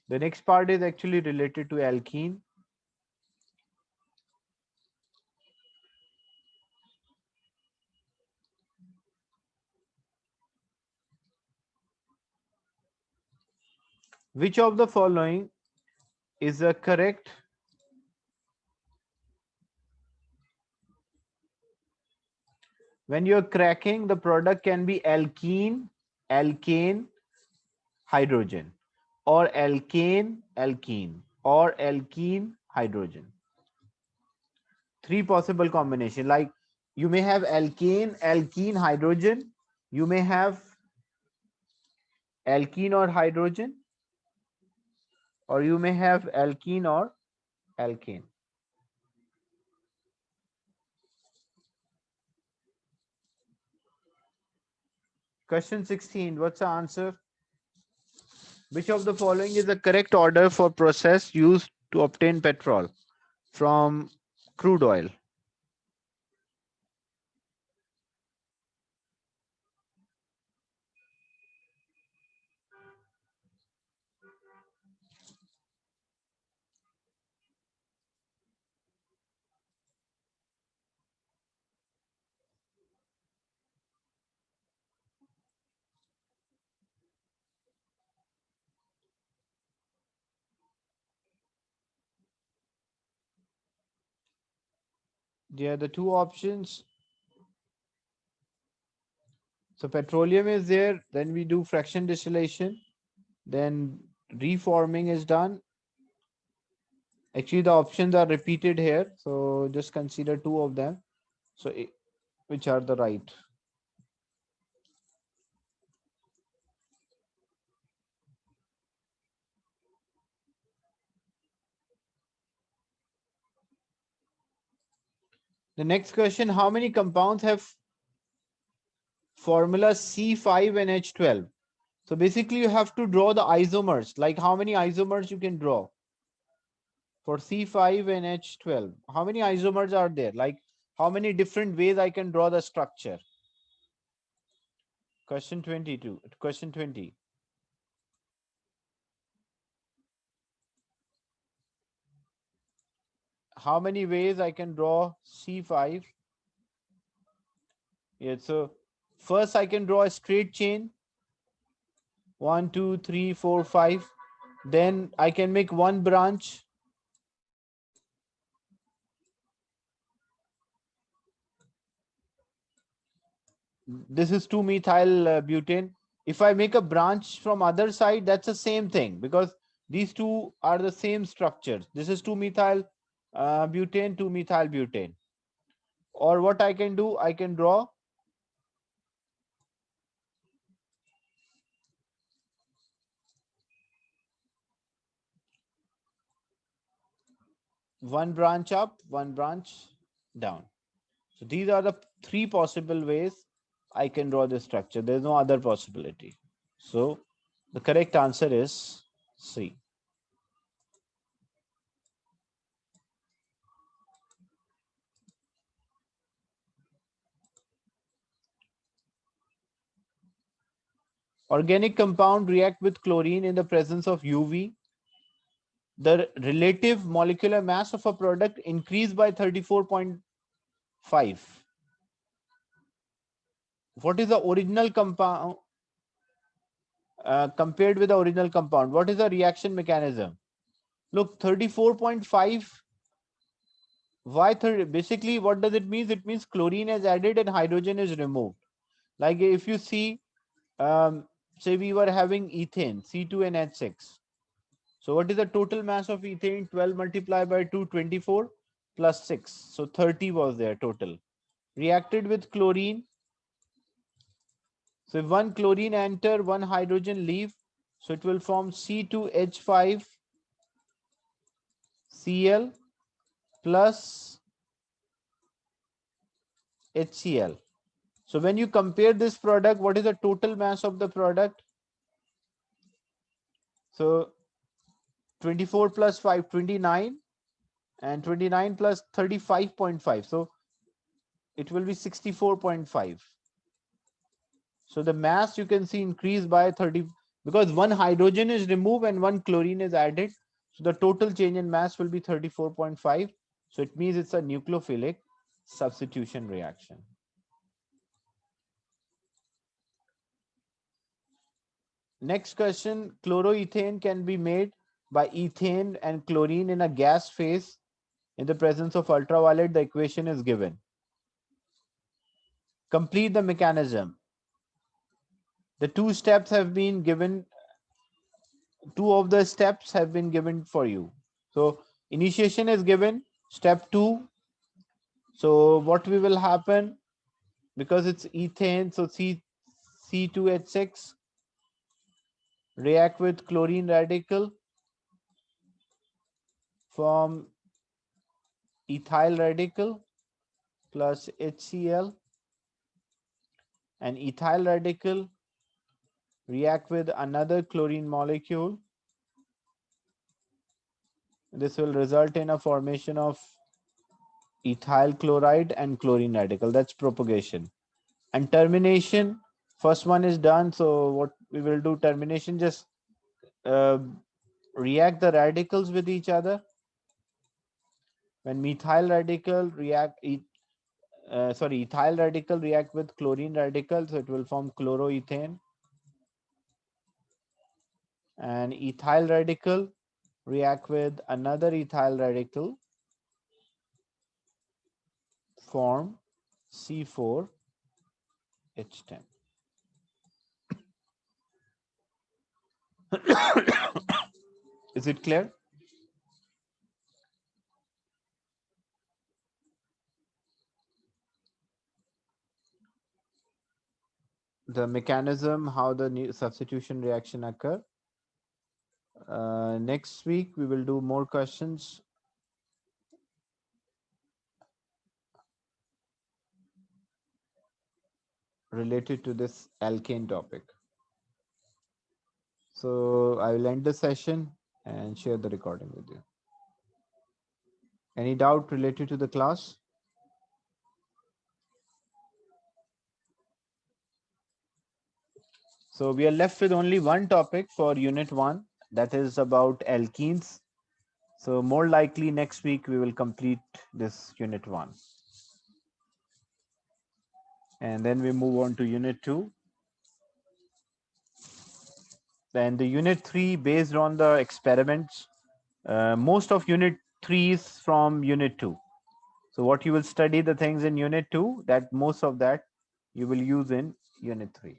The next part is actually related to alkene. Which of the following is the correct when you're cracking the product can be alkene, alkane, hydrogen, or alkane, alkene, or alkene, hydrogen. Three possible combination. Like you may have alkane, alkene, hydrogen. You may have alkene or hydrogen, or you may have alkene or alkane. Question 16. What's the answer? Which of the following is the correct order for process used to obtain petrol from crude oil? There are the two options. So petroleum is there, then we do fraction distillation, then reforming is done. Actually, the options are repeated here, so just consider two of them. So which are the right? The next question, how many compounds have formula C5NH12? So basically you have to draw the isomers, like how many isomers you can draw for C5NH12. How many isomers are there? Like how many different ways I can draw the structure? Question 22. Question 20. How many ways I can draw C5? Yeah, so first I can draw a straight chain. 1, 2, 3, 4, 5. Then I can make one branch. This is 2-methyl butane. If I make a branch from other side, that's the same thing because these two are the same structures. This is 2-methyl butane, 2-methyl butane. Or what I can do, I can draw one branch up, one branch down. So these are the three possible ways I can draw this structure. There's no other possibility. So the correct answer is C. Organic compound react with chlorine in the presence of UV. The relative molecular mass of a product increased by 34.5. What is the original compound compared with the original compound? What is the reaction mechanism? Look, 34.5. Why 30? Basically, what does it mean? It means chlorine is added and hydrogen is removed. Like if you see, say we were having ethane, C2NH6. So what is the total mass of ethane? 12 multiplied by 2, 24 plus 6. So 30 was there total. Reacted with chlorine. So if one chlorine enter, one hydrogen leave. So it will form C2H5Cl plus HCl. So when you compare this product, what is the total mass of the product? So 24 plus 5, 29, and 29 plus 35.5. So it will be 64.5. So the mass you can see increased by 30 because one hydrogen is removed and one chlorine is added. So the total change in mass will be 34.5. So it means it's a nucleophilic substitution reaction. Next question, chloroethane can be made by ethane and chlorine in a gas phase in the presence of ultraviolet. The equation is given. Complete the mechanism. The two steps have been given, two of the steps have been given for you. So initiation is given, step 2. So what will happen, because it's ethane, so C2H6 react with chlorine radical, form ethyl radical plus HCl, and ethyl radical react with another chlorine molecule. This will result in a formation of ethyl chloride and chlorine radical. That's propagation. And termination, first one is done. So what we will do, termination, just react the radicals with each other. When methyl radical ethyl radical react with chlorine radical, so it will form chloroethane. And ethyl radical react with another ethyl radical, form C4H10. Is it clear? The mechanism, how the substitution reaction occur. Next week we will do more questions related to this alkane topic. So I will end the session and share the recording with you. Any doubt related to the class? So we are left with only one topic for unit 1, that is about alkenes. So more likely next week we will complete this unit 1. And then we move on to unit 2. Then the unit 3, based on the experiments, most of unit 3 is from unit 2. So what you will study the things in unit 2, that most of that you will use in unit 3.